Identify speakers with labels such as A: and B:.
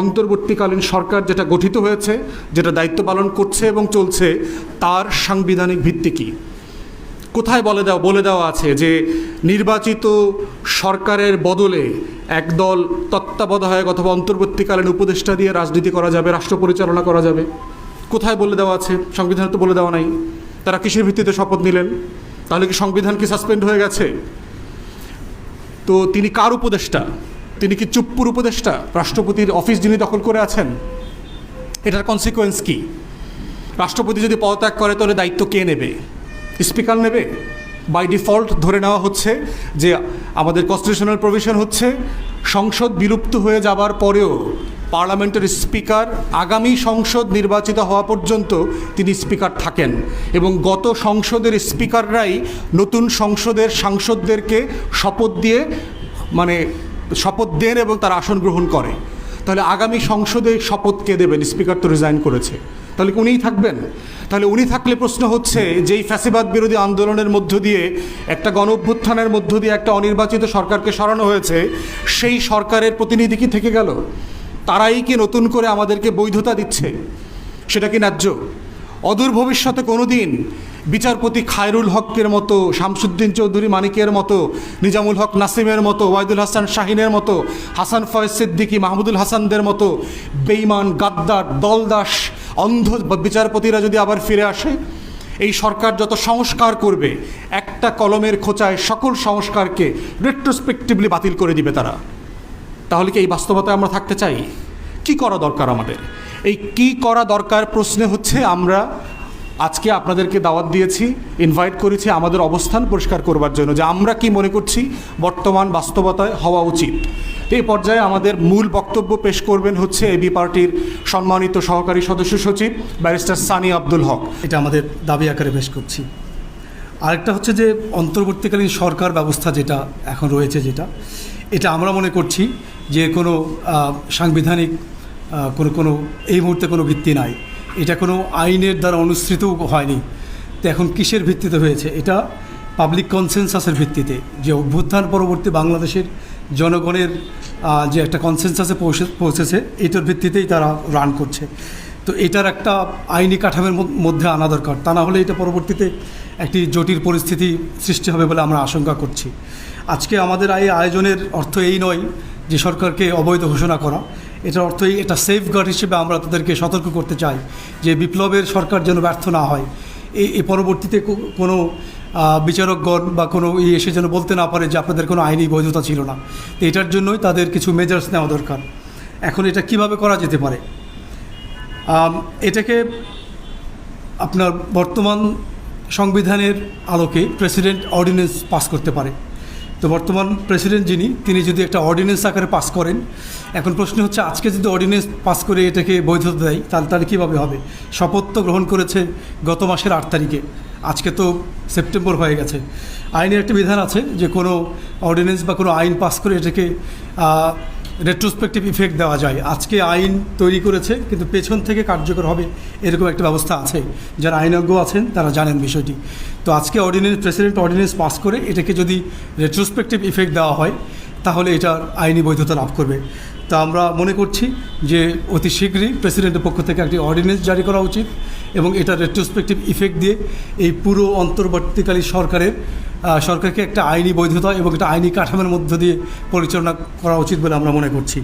A: অন্তর্বর্তীকালীন সরকার যেটা গঠিত হয়েছে, যেটা দায়িত্ব পালন করছে এবং চলছে, তার সাংবিধানিক ভিত্তি কী? কোথায় বলে দেওয়া আছে যে নির্বাচিত সরকারের বদলে একদল তত্ত্বাবধায়ক অথবা অন্তর্বর্তীকালীন উপদেষ্টা দিয়ে রাজনীতি করা যাবে, রাষ্ট্র পরিচালনা করা যাবে? কোথায় বলে দেওয়া আছে? সংবিধানে তো বলে দেওয়া নাই। তারা কিসের ভিত্তিতে শপথ নিলেন? তাহলে কি সংবিধান কি সাসপেন্ড হয়ে গেছে? তো তিনি কার উপদেষ্টা? তিনি কি চুপ্পুর উপদেষ্টা? রাষ্ট্রপতির অফিস যিনি দখল করে আছেন? এটার কনসিকোয়েন্স কি? রাষ্ট্রপতি যদি পদত্যাগ করে তাহলে দায়িত্ব কে নেবে? স্পিকার নেবে? বাই ডিফল্ট ধরে নেওয়া হচ্ছে যে আমাদের কনস্টিটিউশনাল প্রভিশন হচ্ছে সংসদ বিলুপ্ত হয়ে যাবার পরেও পার্লামেন্টের স্পিকার আগামী সংসদ নির্বাচিত হওয়া পর্যন্ত তিনি স্পিকার থাকেন, এবং গত সংসদের স্পিকাররাই নতুন সংসদের সাংসদদেরকে শপথ দেন এবং তারা আসন গ্রহণ করে। তাহলে আগামী সংসদে শপথ কে দেবেন? স্পিকার তো রিজাইন করেছে, তাহলে উনিই থাকবেন? তাহলে উনি থাকলে প্রশ্ন হচ্ছে যেই ফ্যাসিবাদ বিরোধী আন্দোলনের মধ্য দিয়ে, একটা গণ অভ্যুত্থানের মধ্য দিয়ে একটা অনির্বাচিত সরকারকে সরানো হয়েছে, সেই সরকারের প্রতিনিধি কি থেকে গেল? তারাই কি নতুন করে আমাদেরকে বৈধতা দিচ্ছে? সেটা কি ন্যায্য? অদূর ভবিষ্যতে কোনো দিন বিচারপতি খায়রুল হকের মতো, শামসুদ্দিন চৌধুরী মানিকের মতো, নিজামুল হক নাসিমের মতো, ওয়াইদুল হাসান শাহিনের মতো, হাসান ফয়েজ সিদ্দিকী, মাহমুদুল হাসানদের মতো বেঈমান, গাদ্দার, দলদাস, অন্ধ বিচারপতিরা যদি আবার ফিরে আসে, এই সরকার যত সংস্কার করবে একটা কলমের খোঁচায় সকল সংস্কারকে রেট্রোস্পেক্টিভলি বাতিল করে দিবে তারা। তাহলে কি এই বাস্তবতায় আমরা থাকতে চাই? কি করা দরকার আমাদের? এই কি করা দরকার প্রশ্নে হচ্ছে আমরা আজকে আপনাদেরকে দাওয়াত দিয়েছি, ইনভাইট করেছি আমাদের অবস্থান পরিষ্কার করবার জন্য, যে আমরা কি মনে করছি বর্তমান বাস্তবতায় হওয়া উচিত। এই পর্যায়ে আমাদের মূল বক্তব্য পেশ করবেন হচ্ছে এবি পার্টির সম্মানিত সহকারী সদস্য সচিব ব্যারিস্টার সানি আব্দুল হক।
B: এটা আমাদের দাবি আকারে পেশ করছি। আরেকটা হচ্ছে যে অন্তর্বর্তীকালীন সরকার ব্যবস্থা যেটা এখন রয়েছে, এটা আমরা মনে করছি যে কোনো সাংবিধানিক কোনো এই মুহূর্তে কোনো ভিত্তি নাই। এটা কোনো আইনের দ্বারা অনুসৃতও হয়নি। তো এখন কিসের ভিত্তিতে হয়েছে? এটা পাবলিক কনসেনসাসের ভিত্তিতে, যে অভ্যুত্থান পরবর্তী বাংলাদেশের জনগণের যে একটা কনসেনসাসে পৌঁছেছে, এটার ভিত্তিতেই তারা রান করছে। তো এটার একটা আইনি কাঠামোর মধ্যে আনা দরকার, তা না হলে এটা পরবর্তীতে একটি জটিল পরিস্থিতি সৃষ্টি হবে বলে আমরা আশঙ্কা করছি। আজকে আমাদের এই আয়োজনের অর্থ এই নয় যে সরকারকে অবৈধ ঘোষণা করা। এটার অর্থ এটা সেফগার্ড হিসেবে আমরা তাদেরকে সতর্ক করতে চাই যে বিপ্লবের সরকার যেন ব্যর্থ না হয়। এই পরবর্তীতে কোনো বিচারকগণ বা কোনো এসে যেন বলতে না পারে যে আপনাদের কোনো আইনি বৈধতা ছিল না। তো এটার জন্যই তাদের কিছু মেজার্স নেওয়া দরকার। এখন এটা কিভাবে করা যেতে পারে? এটাকে আপনার বর্তমান সংবিধানের আলোকে প্রেসিডেন্ট অর্ডিন্যান্স পাস করতে পারে। তো বর্তমান প্রেসিডেন্ট তিনি যদি একটা অর্ডিন্যান্স আকারে পাস করেন, এখন প্রশ্ন হচ্ছে আজকে যদি অর্ডিন্যান্স পাস করে এটাকে বৈধতা দেয় তাহলে কীভাবে হবে? শপথ তো গ্রহণ করেছে গত মাসের 8 তারিখে, আজকে তো সেপ্টেম্বর হয়ে গেছে। আইনের একটা বিধান আছে যে কোনো অর্ডিন্যান্স বা কোনো আইন পাস করে এটাকে রেট্রোস্পেক্টিভ ইফেক্ট দেওয়া যায়। আজকে আইন তৈরি করেছে কিন্তু পেছন থেকে কার্যকর হবে এরকম একটা ব্যবস্থা আছে। যারা আইনজ্ঞ আছেন তারা জানেন বিষয়টি। তো আজকে প্রেসিডেন্ট অর্ডিন্যান্স পাস করে এটাকে যদি রেট্রোস্পেক্টিভ ইফেক্ট দেওয়া হয় তাহলে এটার আইনি বৈধতা লাভ করবে। তা আমরা মনে করছি যে অতি শীঘ্রই প্রেসিডেন্টের পক্ষ থেকে একটি অর্ডিন্যান্স জারি করা উচিত এবং এটা রেট্রোস্পেক্টিভ ইফেক্ট দিয়ে এই পুরো অন্তর্বর্তীকালীন সরকারকে একটা আইনি বৈধতা এবং একটা আইনি কাঠামোর মধ্য দিয়ে পরিচালনা করা উচিত বলে আমরা মনে করছি।